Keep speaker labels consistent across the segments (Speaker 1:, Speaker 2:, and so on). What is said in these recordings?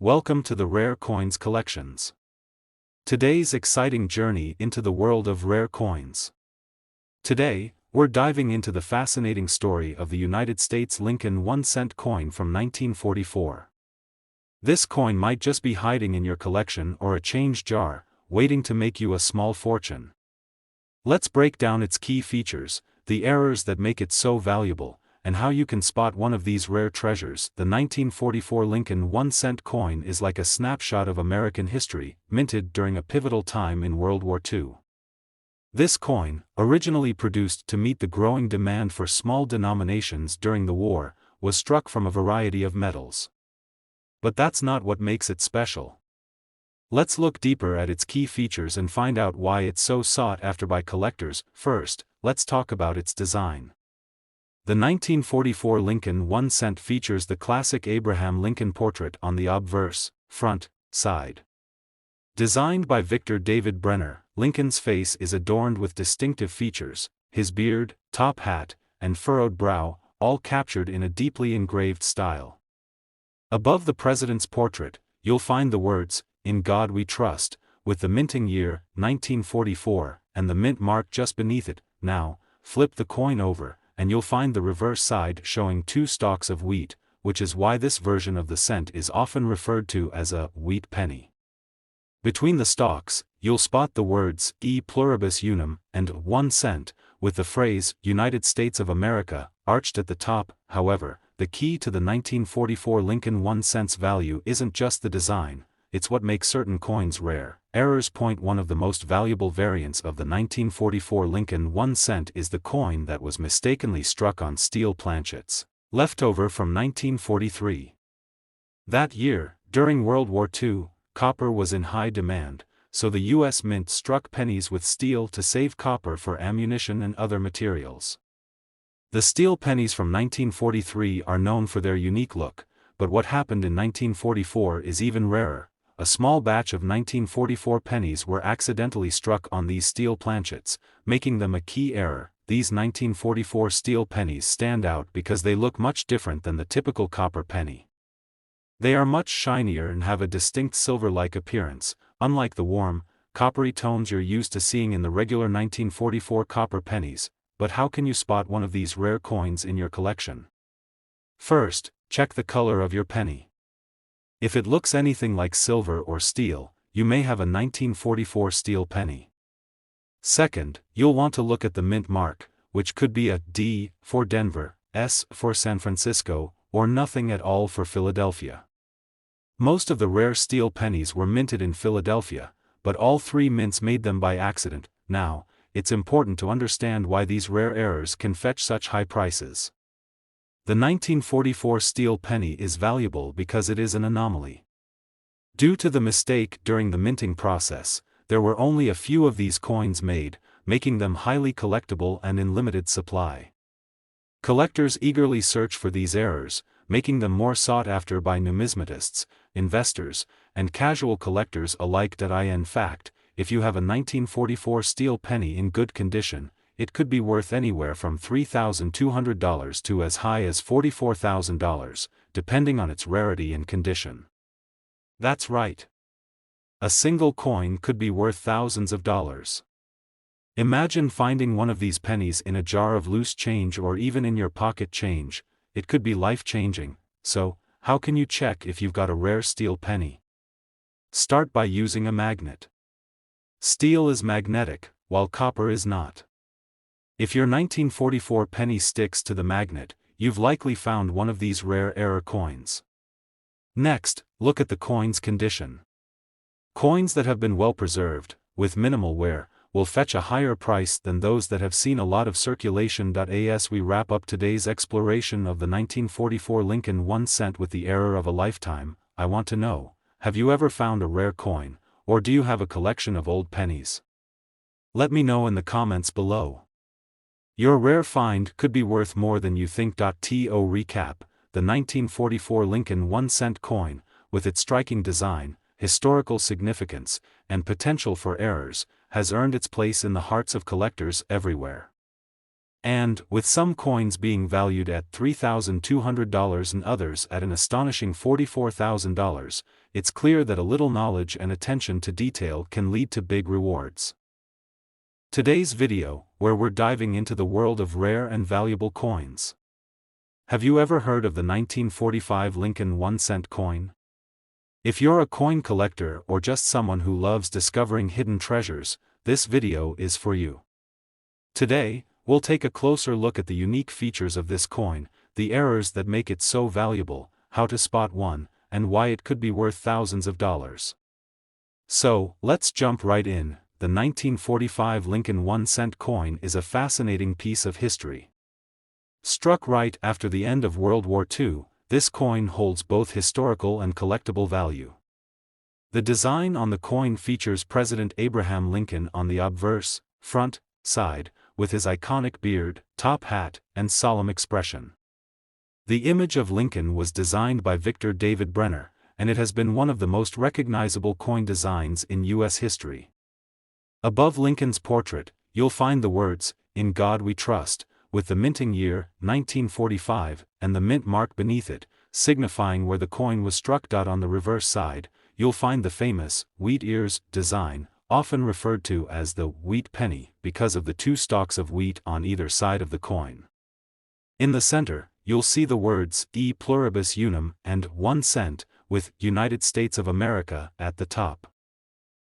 Speaker 1: Welcome to the Rare Coins Collections. Today's exciting journey into the world of rare coins. Today, we're diving into the fascinating story of the United States Lincoln 1-cent coin from 1944. This coin might just be hiding in your collection or a change jar, waiting to make you a small fortune. Let's break down its key features, the errors that make it so valuable, and how you can spot one of these rare treasures. The 1944 Lincoln 1-cent coin is like a snapshot of American history, minted during a pivotal time in World War II. This coin, originally produced to meet the growing demand for small denominations during the war, was struck from a variety of metals. But that's not what makes it special. Let's look deeper at its key features and find out why it's so sought after by collectors. First, let's talk about its design. The 1944 Lincoln 1-cent features the classic Abraham Lincoln portrait on the obverse, front, side. Designed by Victor David Brenner, Lincoln's face is adorned with distinctive features, his beard, top hat, and furrowed brow, all captured in a deeply engraved style. Above the president's portrait, you'll find the words, "In God We Trust," with the minting year, 1944, and the mint mark just beneath it. Now, flip the coin over, and you'll find the reverse side showing 2 stalks of wheat, which is why this version of the cent is often referred to as a wheat penny. Between the stalks, you'll spot the words E pluribus unum and 1 cent, with the phrase United States of America arched at the top. However, the key to the 1944 Lincoln 1-cent's value isn't just the design, it's what makes certain coins rare. Errors. One of the most valuable variants of the 1944 Lincoln 1-cent is the coin that was mistakenly struck on steel planchets, left over from 1943. That year, during World War II, copper was in high demand, so the U.S. Mint struck pennies with steel to save copper for ammunition and other materials. The steel pennies from 1943 are known for their unique look, but what happened in 1944 is even rarer. A small batch of 1944 pennies were accidentally struck on these steel planchets, making them a key error. These 1944 steel pennies stand out because they look much different than the typical copper penny. They are much shinier and have a distinct silver-like appearance, unlike the warm, coppery tones you're used to seeing in the regular 1944 copper pennies. But how can you spot one of these rare coins in your collection? First, check the color of your penny. If it looks anything like silver or steel, you may have a 1944 steel penny. Second, you'll want to look at the mint mark, which could be a D for Denver, S for San Francisco, or nothing at all for Philadelphia. Most of the rare steel pennies were minted in Philadelphia, but all 3 mints made them by accident. Now, it's important to understand why these rare errors can fetch such high prices. The 1944 steel penny is valuable because it is an anomaly. Due to the mistake during the minting process, there were only a few of these coins made, making them highly collectible and in limited supply. Collectors eagerly search for these errors, making them more sought after by numismatists, investors, and casual collectors alike. In fact, if you have a 1944 steel penny in good condition, it could be worth anywhere from $3,200 to as high as $44,000, depending on its rarity and condition. That's right. A single coin could be worth thousands of dollars. Imagine finding one of these pennies in a jar of loose change or even in your pocket change. It could be life-changing. So, how can you check if you've got a rare steel penny? Start by using a magnet. Steel is magnetic, while copper is not. If your 1944 penny sticks to the magnet, you've likely found one of these rare error coins. Next, look at the coin's condition. Coins that have been well preserved, with minimal wear, will fetch a higher price than those that have seen a lot of circulation. As we wrap up today's exploration of the 1944 Lincoln 1-cent with the error of a lifetime, I want to know, have you ever found a rare coin, or do you have a collection of old pennies? Let me know in the comments below. Your rare find could be worth more than you think. To recap, the 1944 Lincoln 1-cent coin, with its striking design, historical significance, and potential for errors, has earned its place in the hearts of collectors everywhere. And, with some coins being valued at $3,200 and others at an astonishing $44,000, it's clear that a little knowledge and attention to detail can lead to big rewards. Today's video, where we're diving into the world of rare and valuable coins. Have you ever heard of the 1945 Lincoln 1-cent coin? If you're a coin collector or just someone who loves discovering hidden treasures, this video is for you. Today, we'll take a closer look at the unique features of this coin, the errors that make it so valuable, how to spot one, and why it could be worth thousands of dollars. So, let's jump right in. The 1945 Lincoln 1-cent coin is a fascinating piece of history. Struck right after the end of World War II, this coin holds both historical and collectible value. The design on the coin features President Abraham Lincoln on the obverse, front, side, with his iconic beard, top hat, and solemn expression. The image of Lincoln was designed by Victor David Brenner, and it has been one of the most recognizable coin designs in U.S. history. Above Lincoln's portrait, you'll find the words, "In God We Trust," with the minting year, 1945, and the mint mark beneath it, signifying where the coin was struck. On the reverse side, you'll find the famous, wheat ears, design, often referred to as the wheat penny because of the two stalks of wheat on either side of the coin. In the center, you'll see the words E pluribus unum and 1 cent, with United States of America at the top.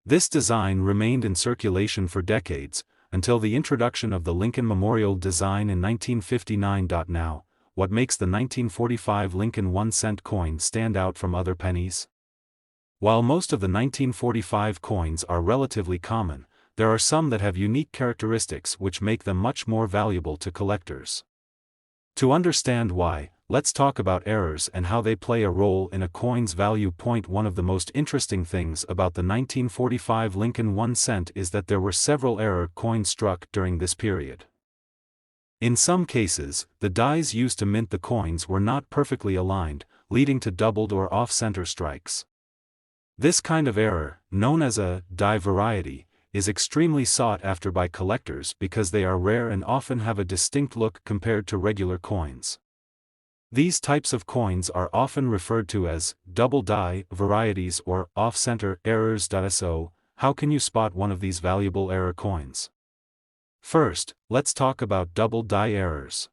Speaker 1: This design remained in circulation for decades, until the introduction of the Lincoln Memorial design in 1959. Now, what makes the 1945 Lincoln 1-cent coin stand out from other pennies? While most of the 1945 coins are relatively common, there are some that have unique characteristics which make them much more valuable to collectors. To understand why, let's talk about errors and how they play a role in a coin's value. One of the most interesting things about the 1945 Lincoln 1-cent is that there were several error coins struck during this period. In some cases, the dies used to mint the coins were not perfectly aligned, leading to doubled or off-center strikes. This kind of error, known as a die variety, is extremely sought after by collectors because they are rare and often have a distinct look compared to regular coins. These types of coins are often referred to as double die varieties or off-center errors. So, how can you spot one of these valuable error coins? First, let's talk about double die errors.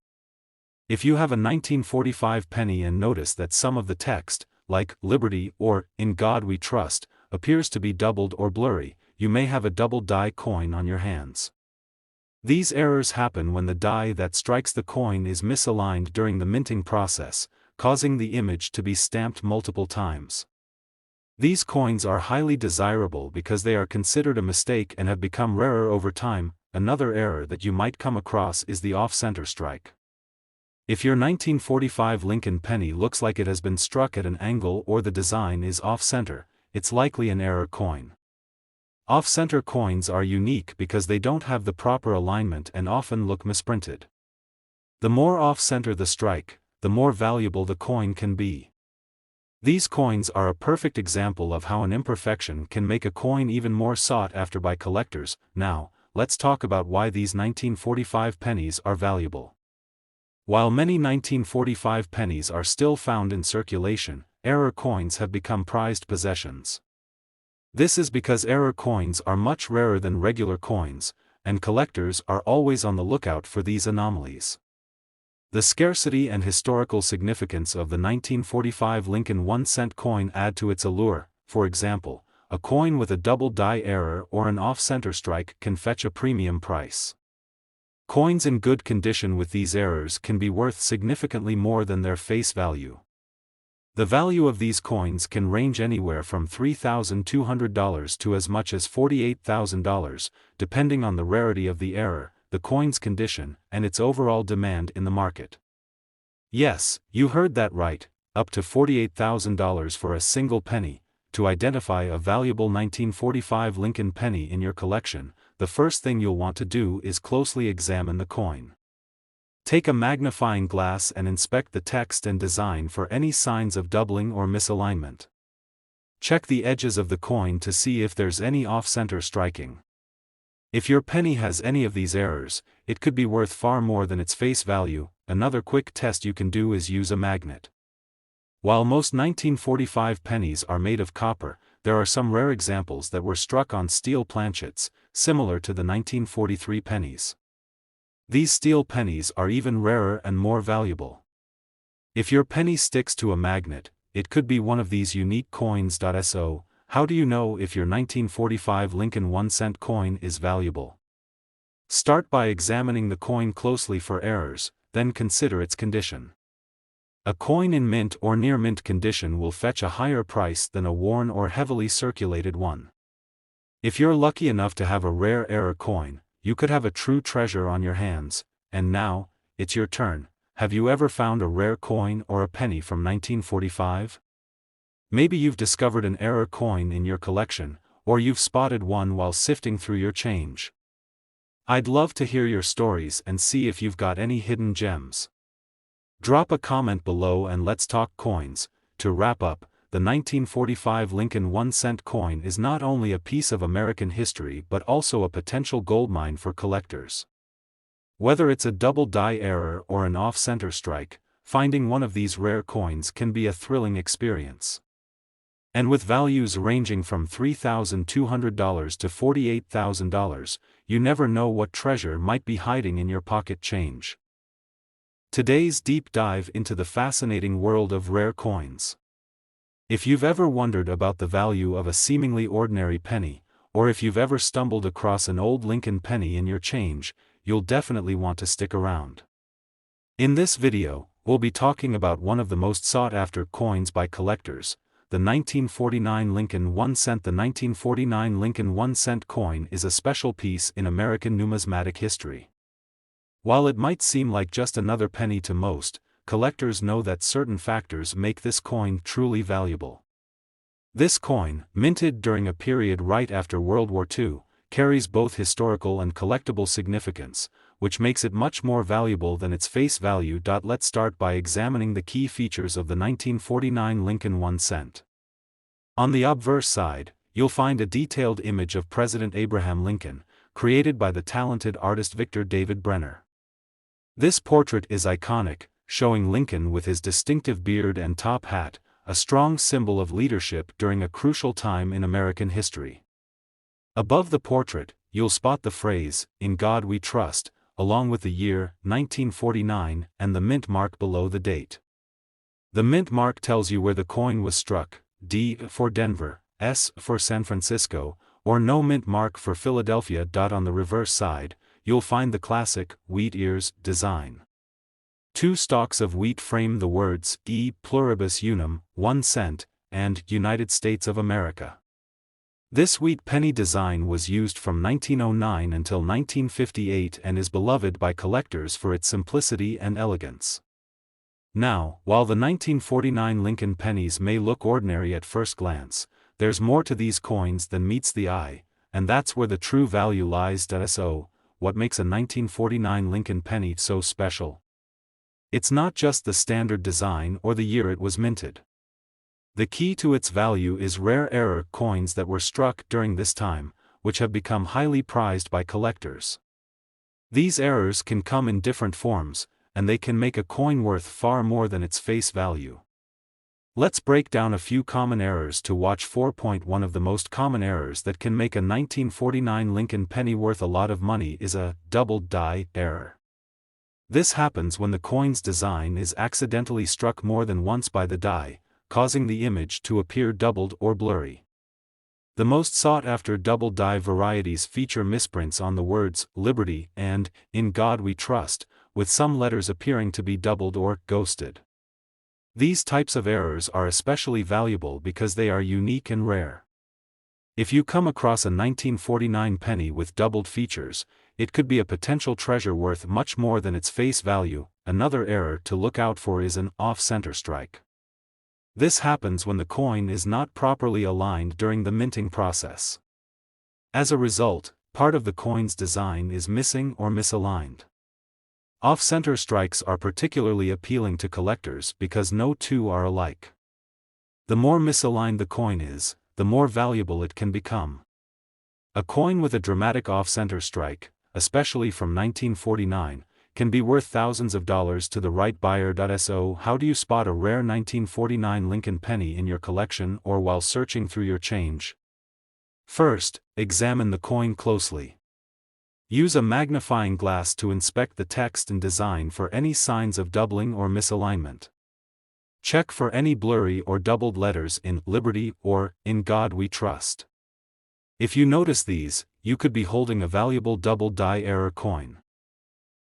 Speaker 1: If you have a 1945 penny and notice that some of the text, like Liberty or In God We Trust, appears to be doubled or blurry, you may have a double die coin on your hands. These errors happen when the die that strikes the coin is misaligned during the minting process, causing the image to be stamped multiple times. These coins are highly desirable because they are considered a mistake and have become rarer over time. Another error that you might come across is the off-center strike. If your 1945 Lincoln penny looks like it has been struck at an angle or the design is off-center, it's likely an error coin. Off-center coins are unique because they don't have the proper alignment and often look misprinted. The more off-center the strike, the more valuable the coin can be. These coins are a perfect example of how an imperfection can make a coin even more sought after by collectors. Now, let's talk about why these 1945 pennies are valuable. While many 1945 pennies are still found in circulation, error coins have become prized possessions. This is because error coins are much rarer than regular coins, and collectors are always on the lookout for these anomalies. The scarcity and historical significance of the 1945 Lincoln 1-cent coin add to its allure. For example, a coin with a double die error or an off-center strike can fetch a premium price. Coins in good condition with these errors can be worth significantly more than their face value. The value of these coins can range anywhere from $3,200 to as much as $48,000, depending on the rarity of the error, the coin's condition, and its overall demand in the market. Yes, you heard that right, up to $48,000 for a single penny. To identify a valuable 1945 Lincoln penny in your collection, the first thing you'll want to do is closely examine the coin. Take a magnifying glass and inspect the text and design for any signs of doubling or misalignment. Check the edges of the coin to see if there's any off-center striking. If your penny has any of these errors, it could be worth far more than its face value. Another quick test you can do is use a magnet. While most 1945 pennies are made of copper, there are some rare examples that were struck on steel planchets, similar to the 1943 pennies. These steel pennies are even rarer and more valuable. If your penny sticks to a magnet, it could be one of these unique coins. So, how do you know if your 1945 Lincoln 1-cent coin is valuable? Start by examining the coin closely for errors, then consider its condition. A coin in mint or near mint condition will fetch a higher price than a worn or heavily circulated one. If you're lucky enough to have a rare error coin, you could have a true treasure on your hands. And now, it's your turn. Have you ever found a rare coin or a penny from 1945? Maybe you've discovered an error coin in your collection, or you've spotted one while sifting through your change. I'd love to hear your stories and see if you've got any hidden gems. Drop a comment below and let's talk coins. To wrap up, the 1945 Lincoln 1-cent coin is not only a piece of American history but also a potential goldmine for collectors. Whether it's a double die error or an off-center strike, finding one of these rare coins can be a thrilling experience. And with values ranging from $3,200 to $48,000, you never know what treasure might be hiding in your pocket change. Today's deep dive into the fascinating world of rare coins. If you've ever wondered about the value of a seemingly ordinary penny, or if you've ever stumbled across an old Lincoln penny in your change, you'll definitely want to stick around. In this video, we'll be talking about one of the most sought-after coins by collectors, the 1949 Lincoln 1-cent. The 1949 Lincoln 1-cent coin is a special piece in American numismatic history. While it might seem like just another penny to most, collectors know that certain factors make this coin truly valuable. This coin, minted during a period right after World War II, carries both historical and collectible significance, which makes it much more valuable than its face value. Let's start by examining the key features of the 1949 Lincoln 1-cent. On the obverse side, you'll find a detailed image of President Abraham Lincoln, created by the talented artist Victor David Brenner. This portrait is iconic, showing Lincoln with his distinctive beard and top hat, a strong symbol of leadership during a crucial time in American history. Above the portrait, you'll spot the phrase, "In God We Trust," along with the year, 1949, and the mint mark below the date. The mint mark tells you where the coin was struck, D for Denver, S for San Francisco, or no mint mark for Philadelphia. On the reverse side, you'll find the classic, wheat ears, design. Two stalks of wheat frame the words, E pluribus unum, 1 cent, and United States of America. This wheat penny design was used from 1909 until 1958 and is beloved by collectors for its simplicity and elegance. Now, while the 1949 Lincoln pennies may look ordinary at first glance, there's more to these coins than meets the eye, and that's where the true value lies. So, what makes a 1949 Lincoln penny so special? It's not just the standard design or the year it was minted. The key to its value is rare error coins that were struck during this time, which have become highly prized by collectors. These errors can come in different forms, and they can make a coin worth far more than its face value. Let's break down a few common errors to watch for. One of the most common errors that can make a 1949 Lincoln penny worth a lot of money is a doubled die error. This happens when the coin's design is accidentally struck more than once by the die, causing the image to appear doubled or blurry. The most sought-after double die varieties feature misprints on the words "Liberty" and "In God We Trust," with some letters appearing to be doubled or ghosted. These types of errors are especially valuable because they are unique and rare. If you come across a 1949 penny with doubled features, it could be a potential treasure worth much more than its face value. Another error to look out for is an off-center strike. This happens when the coin is not properly aligned during the minting process. As a result, part of the coin's design is missing or misaligned. Off-center strikes are particularly appealing to collectors because no two are alike. The more misaligned the coin is, the more valuable it can become. A coin with a dramatic off-center strike, especially from 1949, can be worth thousands of dollars to the right buyer. So how do you spot a rare 1949 Lincoln penny in your collection or while searching through your change? First, examine the coin closely. Use a magnifying glass to inspect the text and design for any signs of doubling or misalignment. Check for any blurry or doubled letters in Liberty or In God We Trust. If you notice these, you could be holding a valuable double die error coin.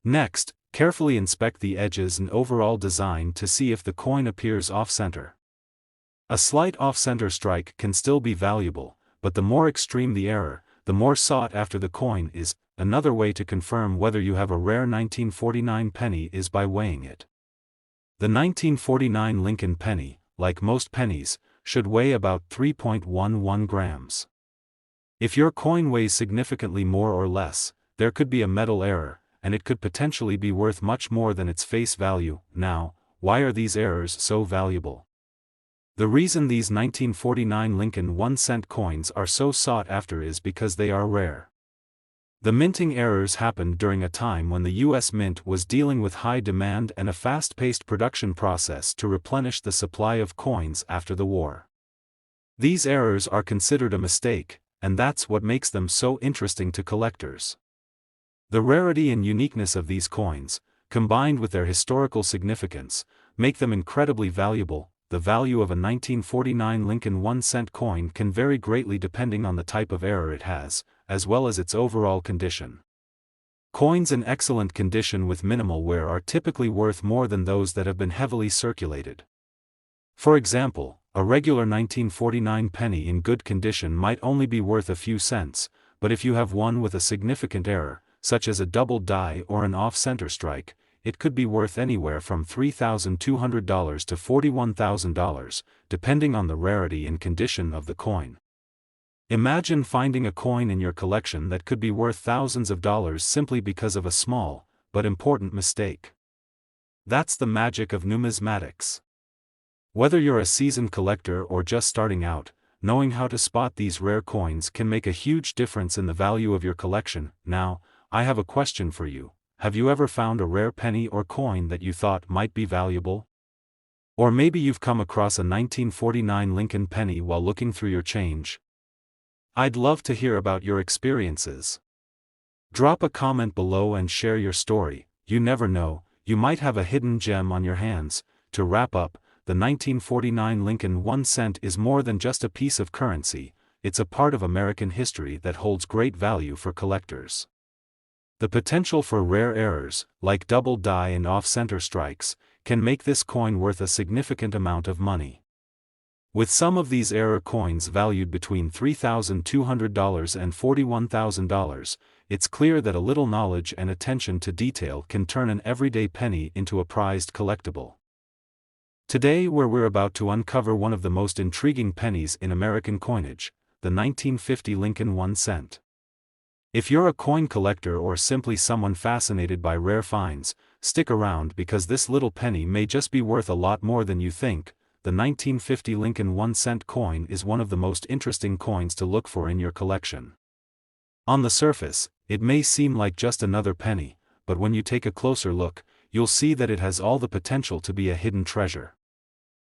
Speaker 1: Next, carefully inspect the edges and overall design to see if the coin appears off-center. A slight off-center strike can still be valuable, but the more extreme the error, the more sought after the coin is. Another way to confirm whether you have a rare 1949 penny is by weighing it. The 1949 Lincoln penny, like most pennies, should weigh about 3.11 grams. If your coin weighs significantly more or less, there could be a metal error, and it could potentially be worth much more than its face value. Now, why are these errors so valuable? The reason these 1949 Lincoln 1-cent coins are so sought after is because they are rare. The minting errors happened during a time when the U.S. Mint was dealing with high demand and a fast-paced production process to replenish the supply of coins after the war. These errors are considered a mistake, and that's what makes them so interesting to collectors. The rarity and uniqueness of these coins, combined with their historical significance, make them incredibly valuable. The value of a 1949 Lincoln 1-cent coin can vary greatly depending on the type of error it has, as well as its overall condition. Coins in excellent condition with minimal wear are typically worth more than those that have been heavily circulated. For example, a regular 1949 penny in good condition might only be worth a few cents, but if you have one with a significant error, such as a double die or an off-center strike, it could be worth anywhere from $3,200 to $41,000, depending on the rarity and condition of the coin. Imagine finding a coin in your collection that could be worth thousands of dollars simply because of a small, but important mistake. That's the magic of numismatics. Whether you're a seasoned collector or just starting out, knowing how to spot these rare coins can make a huge difference in the value of your collection. Now, I have a question for you. Have you ever found a rare penny or coin that you thought might be valuable? Or maybe you've come across a 1949 Lincoln penny while looking through your change. I'd love to hear about your experiences. Drop a comment below and share your story. You never know, you might have a hidden gem on your hands. To wrap up, the 1949 Lincoln 1-cent is more than just a piece of currency, it's a part of American history that holds great value for collectors. The potential for rare errors, like double die and off-center strikes, can make this coin worth a significant amount of money. With some of these error coins valued between $3,200 and $41,000, it's clear that a little knowledge and attention to detail can turn an everyday penny into a prized collectible. Today we're about to uncover one of the most intriguing pennies in American coinage, the 1950 Lincoln 1-cent. If you're a coin collector or simply someone fascinated by rare finds, stick around because this little penny may just be worth a lot more than you think. The 1950 Lincoln 1-cent coin is one of the most interesting coins to look for in your collection. On the surface, it may seem like just another penny, but when you take a closer look, you'll see that it has all the potential to be a hidden treasure.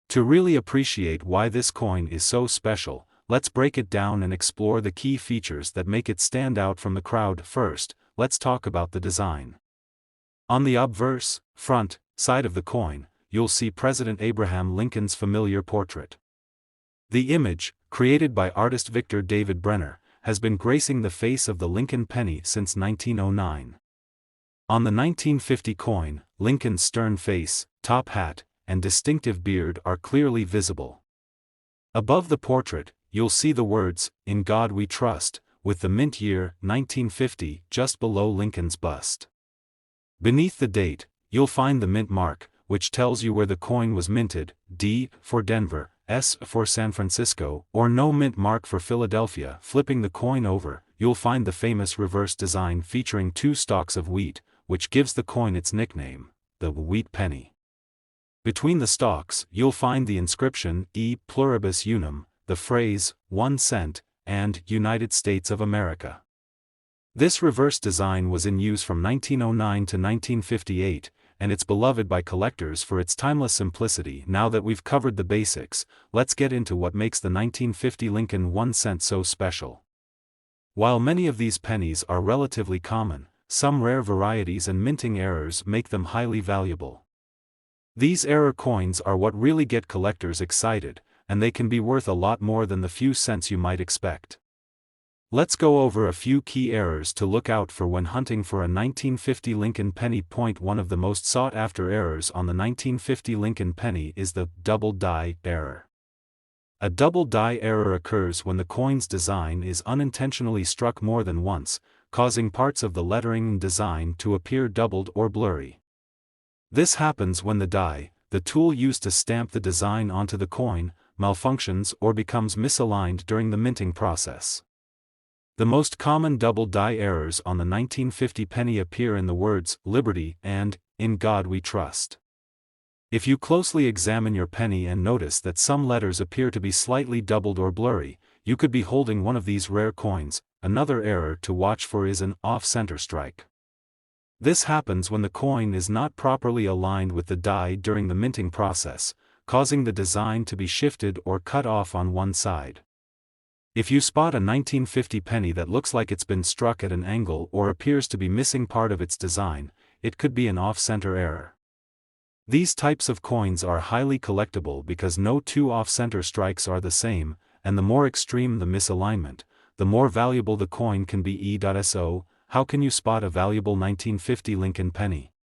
Speaker 1: To really appreciate why this coin is so special, let's break it down and explore the key features that make it stand out from the crowd. First, let's talk about the design. On the obverse, front, side of the coin, you'll see President Abraham Lincoln's familiar portrait. The image, created by artist Victor David Brenner, has been gracing the face of the Lincoln penny since 1909. On the 1950 coin, Lincoln's stern face, top hat, and distinctive beard are clearly visible. Above the portrait, you'll see the words, "In God We Trust," with the mint year, 1950, just below Lincoln's bust. Beneath the date, you'll find the mint mark, which tells you where the coin was minted, D for Denver, S for San Francisco, or no mint mark for Philadelphia. Flipping the coin over, you'll find the famous reverse design featuring two stalks of wheat, which gives the coin its nickname, the Wheat Penny. Between the stalks, you'll find the inscription, E pluribus unum, the phrase, 1 cent, and United States of America. This reverse design was in use from 1909 to 1958, and it's beloved by collectors for its timeless simplicity. Now that we've covered the basics, let's get into what makes the 1950 Lincoln 1 cent so special. While many of these pennies are relatively common, some rare varieties and minting errors make them highly valuable. These error coins are what really get collectors excited, and they can be worth a lot more than the few cents you might expect. Let's go over a few key errors to look out for when hunting for a 1950 Lincoln penny. One of the most sought-after errors on the 1950 Lincoln penny is the double die error. A double die error occurs when the coin's design is unintentionally struck more than once, causing parts of the lettering and design to appear doubled or blurry. This happens when the die, the tool used to stamp the design onto the coin, malfunctions or becomes misaligned during the minting process. The most common double die errors on the 1950 penny appear in the words "Liberty" and "In God We Trust." If you closely examine your penny and notice that some letters appear to be slightly doubled or blurry, you could be holding one of these rare coins. Another error to watch for is an off-center strike. This happens when the coin is not properly aligned with the die during the minting process, causing the design to be shifted or cut off on one side. If you spot a 1950 penny that looks like it's been struck at an angle or appears to be missing part of its design, it could be an off-center error. These types of coins are highly collectible because no two off-center strikes are the same, and the more extreme the misalignment, the more valuable the coin can be. So, how can you spot a valuable 1950 Lincoln penny?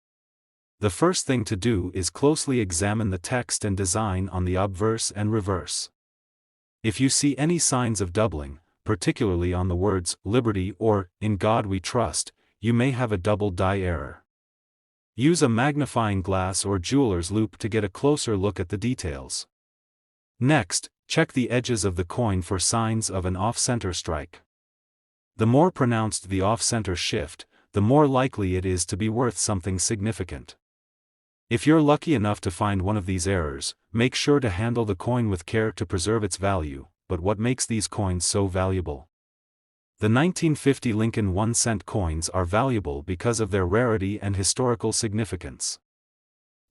Speaker 1: The first thing to do is closely examine the text and design on the obverse and reverse. If you see any signs of doubling, particularly on the words "Liberty" or "In God We Trust," you may have a double die error. Use a magnifying glass or jeweler's loupe to get a closer look at the details. Next, check the edges of the coin for signs of an off-center strike. The more pronounced the off-center shift, the more likely it is to be worth something significant. If you're lucky enough to find one of these errors, make sure to handle the coin with care to preserve its value. But what makes these coins so valuable? The 1950 Lincoln 1 cent coins are valuable because of their rarity and historical significance.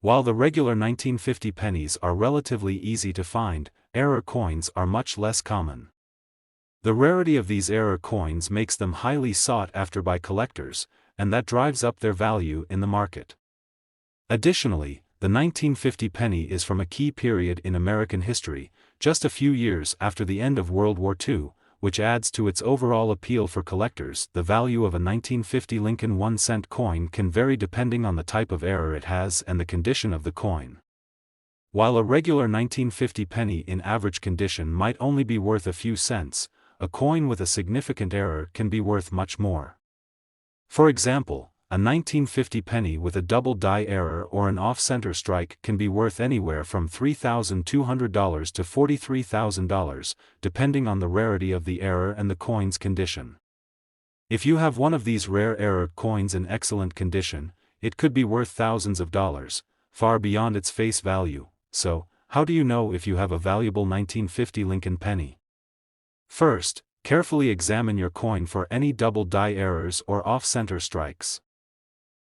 Speaker 1: While the regular 1950 pennies are relatively easy to find, error coins are much less common. The rarity of these error coins makes them highly sought after by collectors, and that drives up their value in the market. Additionally, the 1950 penny is from a key period in American history, just a few years after the end of World War II, which adds to its overall appeal for collectors. The value of a 1950 Lincoln 1 cent coin can vary depending on the type of error it has and the condition of the coin. While a regular 1950 penny in average condition might only be worth a few cents, a coin with a significant error can be worth much more. For example, a 1950 penny with a double die error or an off-center strike can be worth anywhere from $3,200 to $43,000, depending on the rarity of the error and the coin's condition. If you have one of these rare error coins in excellent condition, it could be worth thousands of dollars, far beyond its face value. So, how do you know if you have a valuable 1950 Lincoln penny? First, carefully examine your coin for any double die errors or off-center strikes.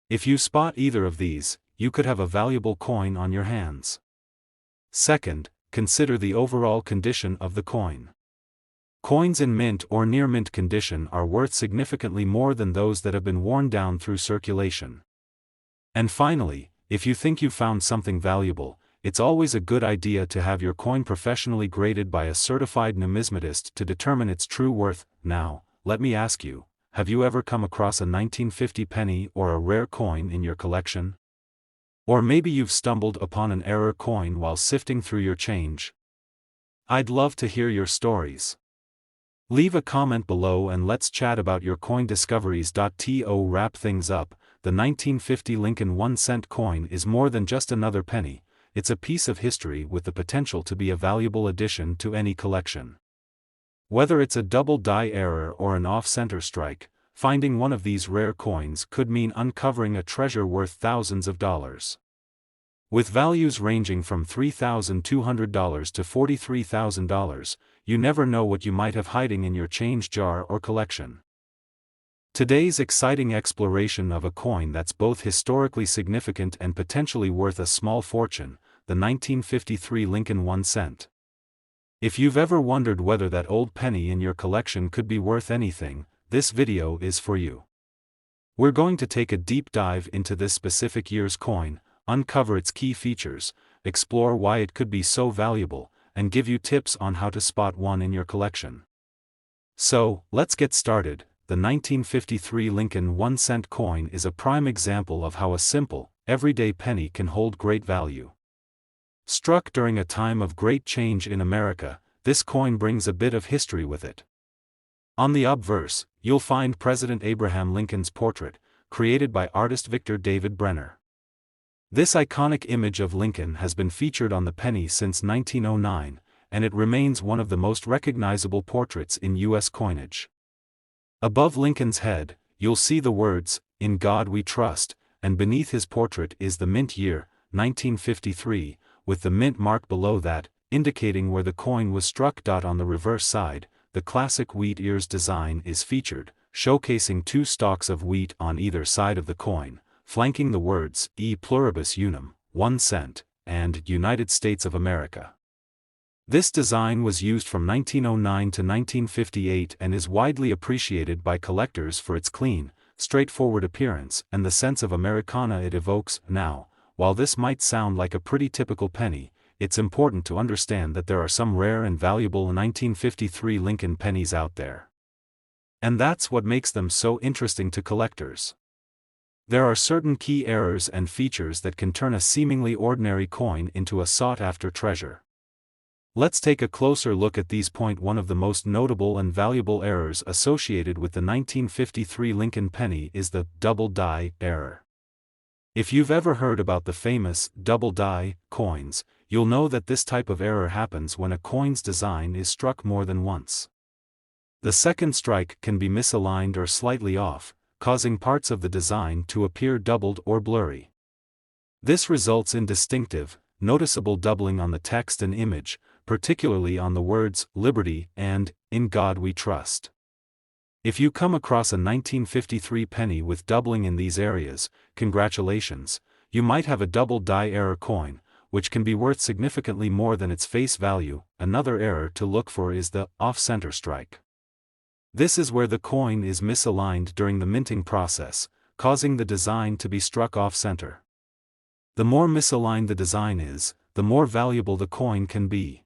Speaker 1: If you spot either of these, you could have a valuable coin on your hands. Second, consider the overall condition of the coin. Coins in mint or near mint condition are worth significantly more than those that have been worn down through circulation. And finally, if you think you found something valuable, it's always a good idea to have your coin professionally graded by a certified numismatist to determine its true worth. Now, let me ask you, have you ever come across a 1950 penny or a rare coin in your collection? Or maybe you've stumbled upon an error coin while sifting through your change. I'd love to hear your stories. Leave a comment below and let's chat about your coin discoveries. To wrap things up, the 1950 Lincoln 1 cent coin is more than just another penny, it's a piece of history with the potential to be a valuable addition to any collection. Whether it's a double die error or an off-center strike, finding one of these rare coins could mean uncovering a treasure worth thousands of dollars. With values ranging from $3,200 to $43,000, you never know what you might have hiding in your change jar or collection. Today's exciting exploration of a coin that's both historically significant and potentially worth a small fortune, the 1953 Lincoln 1 cent. If you've ever wondered whether that old penny in your collection could be worth anything, this video is for you. We're going to take a deep dive into this specific year's coin, uncover its key features, explore why it could be so valuable, and give you tips on how to spot one in your collection. So, let's get started. The 1953 Lincoln 1 cent coin is a prime example of how a simple, everyday penny can hold great value. Struck during a time of great change in America, this coin brings a bit of history with it. On the obverse, you'll find President Abraham Lincoln's portrait, created by artist Victor David Brenner. This iconic image of Lincoln has been featured on the penny since 1909, and it remains one of the most recognizable portraits in U.S. coinage. Above Lincoln's head, you'll see the words, "In God We Trust," and beneath his portrait is the mint year, 1953, with the mint mark below that, indicating where the coin was struck. On the reverse side, the classic wheat ears design is featured, showcasing two stalks of wheat on either side of the coin, flanking the words, E pluribus unum, 1 cent, and United States of America. This design was used from 1909 to 1958 and is widely appreciated by collectors for its clean, straightforward appearance and the sense of Americana it evokes. Now, while this might sound like a pretty typical penny, it's important to understand that there are some rare and valuable 1953 Lincoln pennies out there. And that's what makes them so interesting to collectors. There are certain key errors and features that can turn a seemingly ordinary coin into a sought-after treasure. Let's take a closer look at these. One of the most notable and valuable errors associated with the 1953 Lincoln penny is the double die error. If you've ever heard about the famous double die coins, you'll know that this type of error happens when a coin's design is struck more than once. The second strike can be misaligned or slightly off, causing parts of the design to appear doubled or blurry. This results in distinctive, noticeable doubling on the text and image, particularly on the words, "Liberty" and "In God We Trust." If you come across a 1953 penny with doubling in these areas, congratulations, you might have a double die error coin, which can be worth significantly more than its face value. Another error to look for is the off-center strike. This is where the coin is misaligned during the minting process, causing the design to be struck off-center. The more misaligned the design is, the more valuable the coin can be.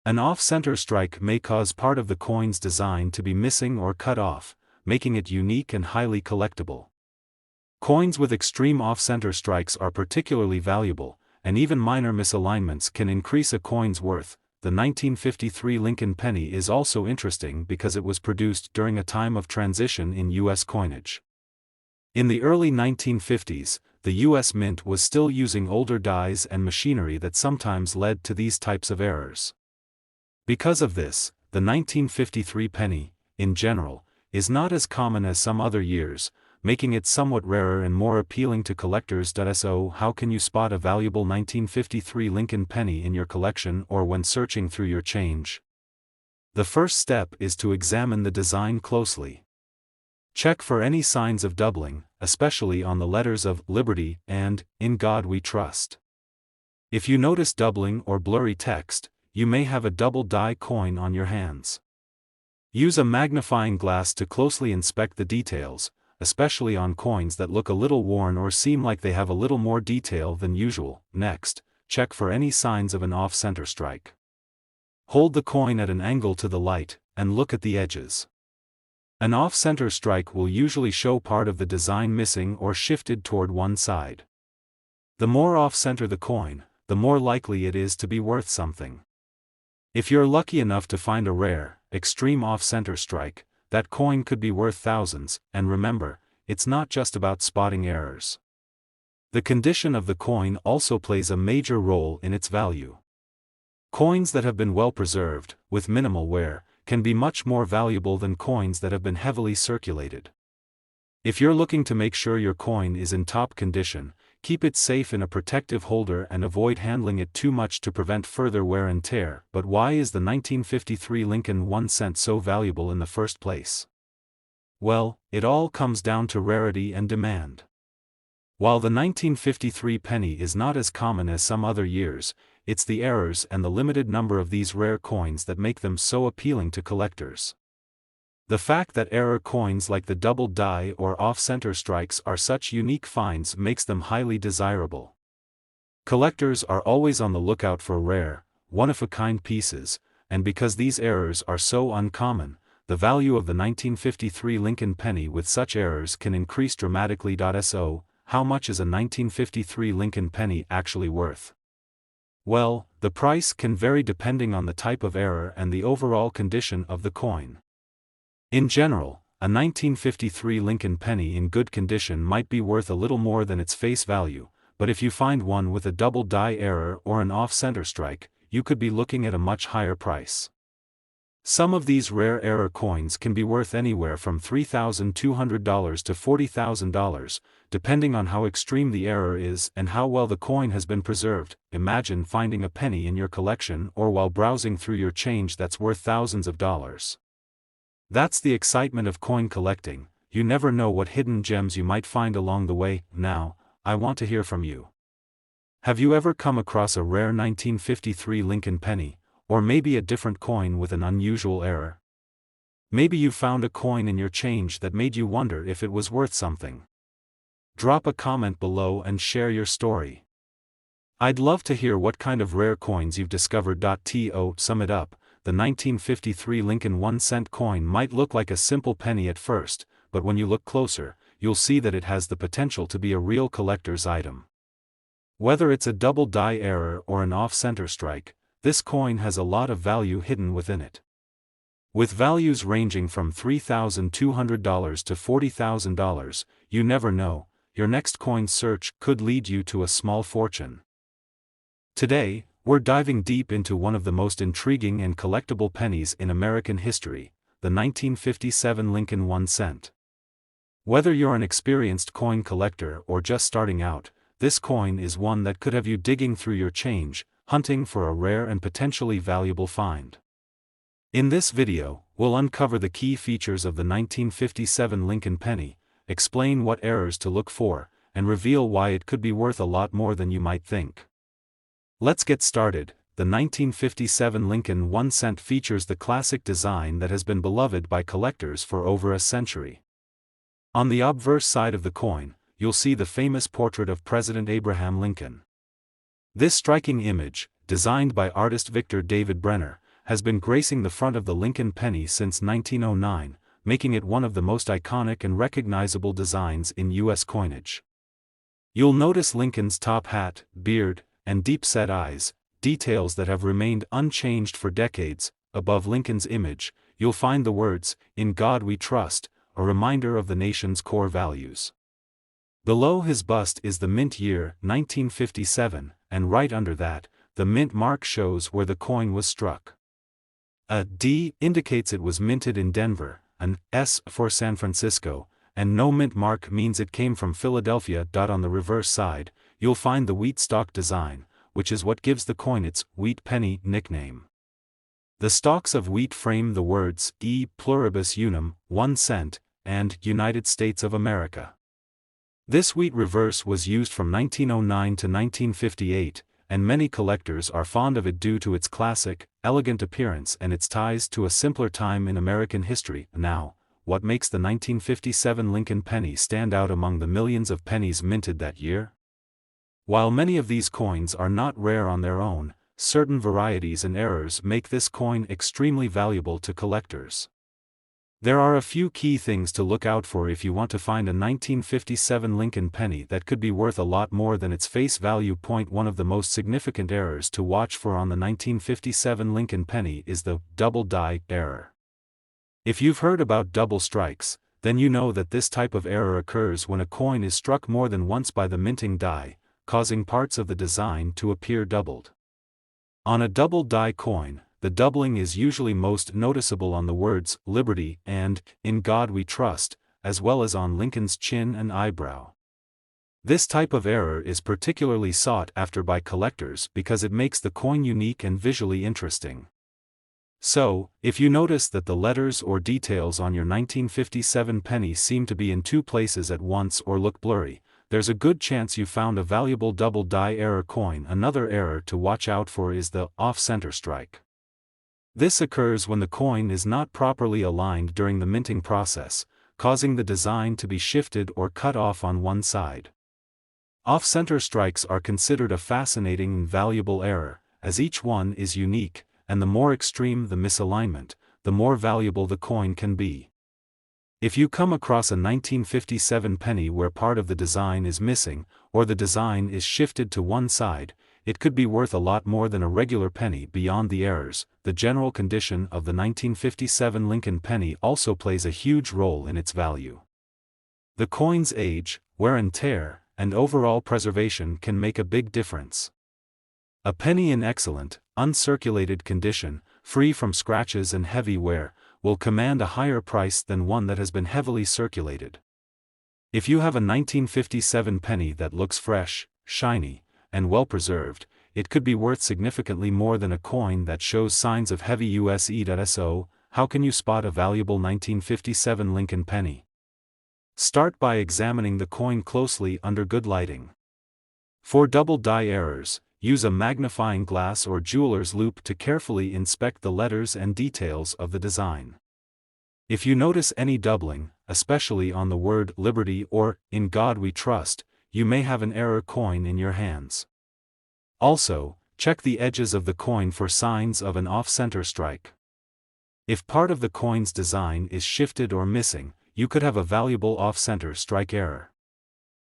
Speaker 1: An off-center strike may cause part of the coin's design to be missing or cut off, making it unique and highly collectible. Coins with extreme off-center strikes are particularly valuable, and even minor misalignments can increase a coin's worth. The 1953 Lincoln penny is also interesting because it was produced during a time of transition in U.S. coinage. In the early 1950s, the U.S. Mint was still using older dies and machinery that sometimes led to these types of errors. Because of this, the 1953 penny, in general, is not as common as some other years, making it somewhat rarer and more appealing to collectors. So, how can you spot a valuable 1953 Lincoln penny in your collection or when searching through your change? The first step is to examine the design closely. Check for any signs of doubling, especially on the letters of Liberty and In God We Trust. If you notice doubling or blurry text, you may have a double die coin on your hands. Use a magnifying glass to closely inspect the details, especially on coins that look a little worn or seem like they have a little more detail than usual. Next, check for any signs of an off-center strike. Hold the coin at an angle to the light, and look at the edges. An off-center strike will usually show part of the design missing or shifted toward one side. The more off-center the coin, the more likely it is to be worth something. If you're lucky enough to find a rare, extreme off-center strike, that coin could be worth thousands. And remember, it's not just about spotting errors. The condition of the coin also plays a major role in its value. Coins that have been well preserved, with minimal wear, can be much more valuable than coins that have been heavily circulated. If you're looking to make sure your coin is in top condition, keep it safe in a protective holder and avoid handling it too much to prevent further wear and tear. But why is the 1953 Lincoln 1 cent so valuable in the first place? Well, it all comes down to rarity and demand. While the 1953 penny is not as common as some other years, it's the errors and the limited number of these rare coins that make them so appealing to collectors. The fact that error coins like the double die or off-center strikes are such unique finds makes them highly desirable. Collectors are always on the lookout for rare, one-of-a-kind pieces, and because these errors are so uncommon, the value of the 1953 Lincoln penny with such errors can increase dramatically. So, how much is a 1953 Lincoln penny actually worth? Well, the price can vary depending on the type of error and the overall condition of the coin. In general, a 1953 Lincoln penny in good condition might be worth a little more than its face value, but if you find one with a double die error or an off-center strike, you could be looking at a much higher price. Some of these rare error coins can be worth anywhere from $3,200 to $40,000, depending on how extreme the error is and how well the coin has been preserved. Imagine finding a penny in your collection or while browsing through your change that's worth thousands of dollars. That's the excitement of coin collecting. You never know what hidden gems you might find along the way. Now, I want to hear from you. Have you ever come across a rare 1953 Lincoln penny, or maybe a different coin with an unusual error? Maybe you found a coin in your change that made you wonder if it was worth something. Drop a comment below and share your story. I'd love to hear what kind of rare coins you've discovered. To sum it up, the 1953 Lincoln 1 cent coin might look like a simple penny at first, but when you look closer, you'll see that it has the potential to be a real collector's item. Whether it's a double die error or an off-center strike, this coin has a lot of value hidden within it. With values ranging from $3,200 to $40,000, you never know, your next coin search could lead you to a small fortune. Today, we're diving deep into one of the most intriguing and collectible pennies in American history, the 1957 Lincoln 1 cent. Whether you're an experienced coin collector or just starting out, this coin is one that could have you digging through your change, hunting for a rare and potentially valuable find. In this video, we'll uncover the key features of the 1957 Lincoln penny, explain what errors to look for, and reveal why it could be worth a lot more than you might think. Let's get started. The 1957 Lincoln 1 cent features the classic design that has been beloved by collectors for over a century. On the obverse side of the coin, you'll see the famous portrait of President Abraham Lincoln. This striking image, designed by artist Victor David Brenner, has been gracing the front of the Lincoln penny since 1909, making it one of the most iconic and recognizable designs in U.S. coinage. You'll notice Lincoln's top hat, beard, and deep-set eyes, details that have remained unchanged for decades. Above Lincoln's image, you'll find the words, "In God We Trust," a reminder of the nation's core values. Below his bust is the mint year, 1957, and right under that, the mint mark shows where the coin was struck. A D indicates it was minted in Denver, an S for San Francisco, and no mint mark means it came from Philadelphia. On the reverse side, you'll find the wheat stalk design, which is what gives the coin its Wheat Penny nickname. The stalks of wheat frame the words E pluribus unum, 1 cent, and United States of America. This wheat reverse was used from 1909 to 1958, and many collectors are fond of it due to its classic, elegant appearance and its ties to a simpler time in American history. Now, what makes the 1957 Lincoln penny stand out among the millions of pennies minted that year? While many of these coins are not rare on their own, certain varieties and errors make this coin extremely valuable to collectors. There are a few key things to look out for if you want to find a 1957 Lincoln penny that could be worth a lot more than its face value. One of the most significant errors to watch for on the 1957 Lincoln penny is the double die error. If you've heard about double strikes, then you know that this type of error occurs when a coin is struck more than once by the minting die, causing parts of the design to appear doubled. On a double die coin, the doubling is usually most noticeable on the words "Liberty" and "In God We Trust," as well as on Lincoln's chin and eyebrow. This type of error is particularly sought after by collectors because it makes the coin unique and visually interesting. So, if you notice that the letters or details on your 1957 penny seem to be in two places at once or look blurry, there's a good chance you found a valuable double die error coin. Another error to watch out for is the off-center strike. This occurs when the coin is not properly aligned during the minting process, causing the design to be shifted or cut off on one side. Off-center strikes are considered a fascinating and valuable error, as each one is unique, and the more extreme the misalignment, the more valuable the coin can be. If you come across a 1957 penny where part of the design is missing, or the design is shifted to one side, it could be worth a lot more than a regular penny. Beyond the errors, the general condition of the 1957 Lincoln penny also plays a huge role in its value. The coin's age, wear and tear, and overall preservation can make a big difference. A penny in excellent, uncirculated condition, free from scratches and heavy wear, will command a higher price than one that has been heavily circulated. If you have a 1957 penny that looks fresh, shiny, and well preserved, it could be worth significantly more than a coin that shows signs of heavy use. How can you spot a valuable 1957 Lincoln penny? Start by examining the coin closely under good lighting. For double die errors, use a magnifying glass or jeweler's loupe to carefully inspect the letters and details of the design. If you notice any doubling, especially on the word Liberty or In God We Trust, you may have an error coin in your hands. Also, check the edges of the coin for signs of an off-center strike. If part of the coin's design is shifted or missing, you could have a valuable off-center strike error.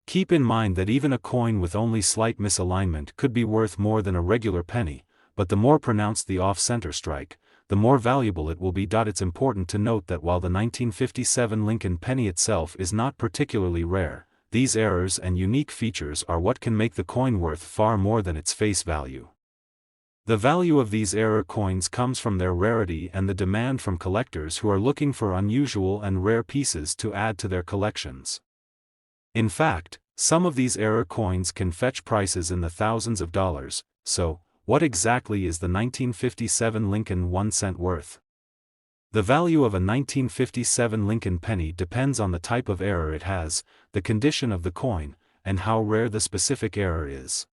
Speaker 1: Keep in mind that even a coin with only slight misalignment could be worth more than a regular penny, but the more pronounced the off-center strike, the more valuable it will be. It's important to note that while the 1957 Lincoln penny itself is not particularly rare, these errors and unique features are what can make the coin worth far more than its face value. The value of these error coins comes from their rarity and the demand from collectors who are looking for unusual and rare pieces to add to their collections. In fact, some of these error coins can fetch prices in the thousands of dollars. So, what exactly is the 1957 Lincoln 1 cent worth? The value of a 1957 Lincoln penny depends on the type of error it has, the condition of the coin, and how rare the specific error is.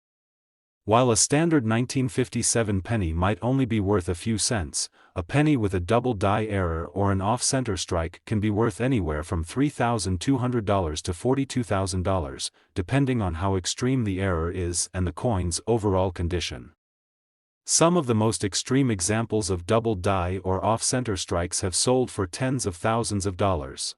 Speaker 1: While a standard 1957 penny might only be worth a few cents, a penny with a double die error or an off-center strike can be worth anywhere from $3,200 to $42,000, depending on how extreme the error is and the coin's overall condition. Some of the most extreme examples of double die or off-center strikes have sold for tens of thousands of dollars.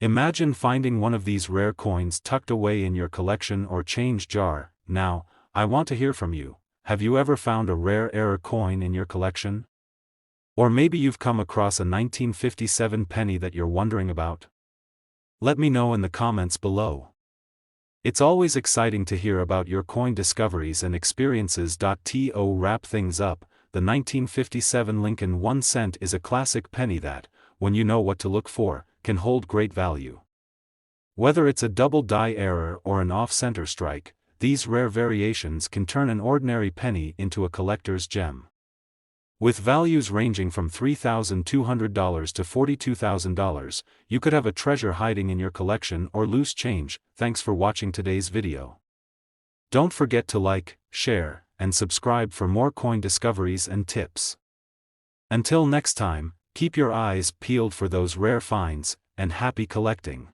Speaker 1: Imagine finding one of these rare coins tucked away in your collection or change jar. Now, I want to hear from you. Have you ever found a rare error coin in your collection? Or maybe you've come across a 1957 penny that you're wondering about? Let me know in the comments below. It's always exciting to hear about your coin discoveries and experiences. To wrap things up, the 1957 Lincoln 1 cent is a classic penny that, when you know what to look for, can hold great value. Whether it's a double die error or an off-center strike, these rare variations can turn an ordinary penny into a collector's gem. With values ranging from $3,200 to $42,000, you could have a treasure hiding in your collection or loose change. Thanks for watching today's video. Don't forget to like, share, and subscribe for more coin discoveries and tips. Until next time, keep your eyes peeled for those rare finds, and happy collecting.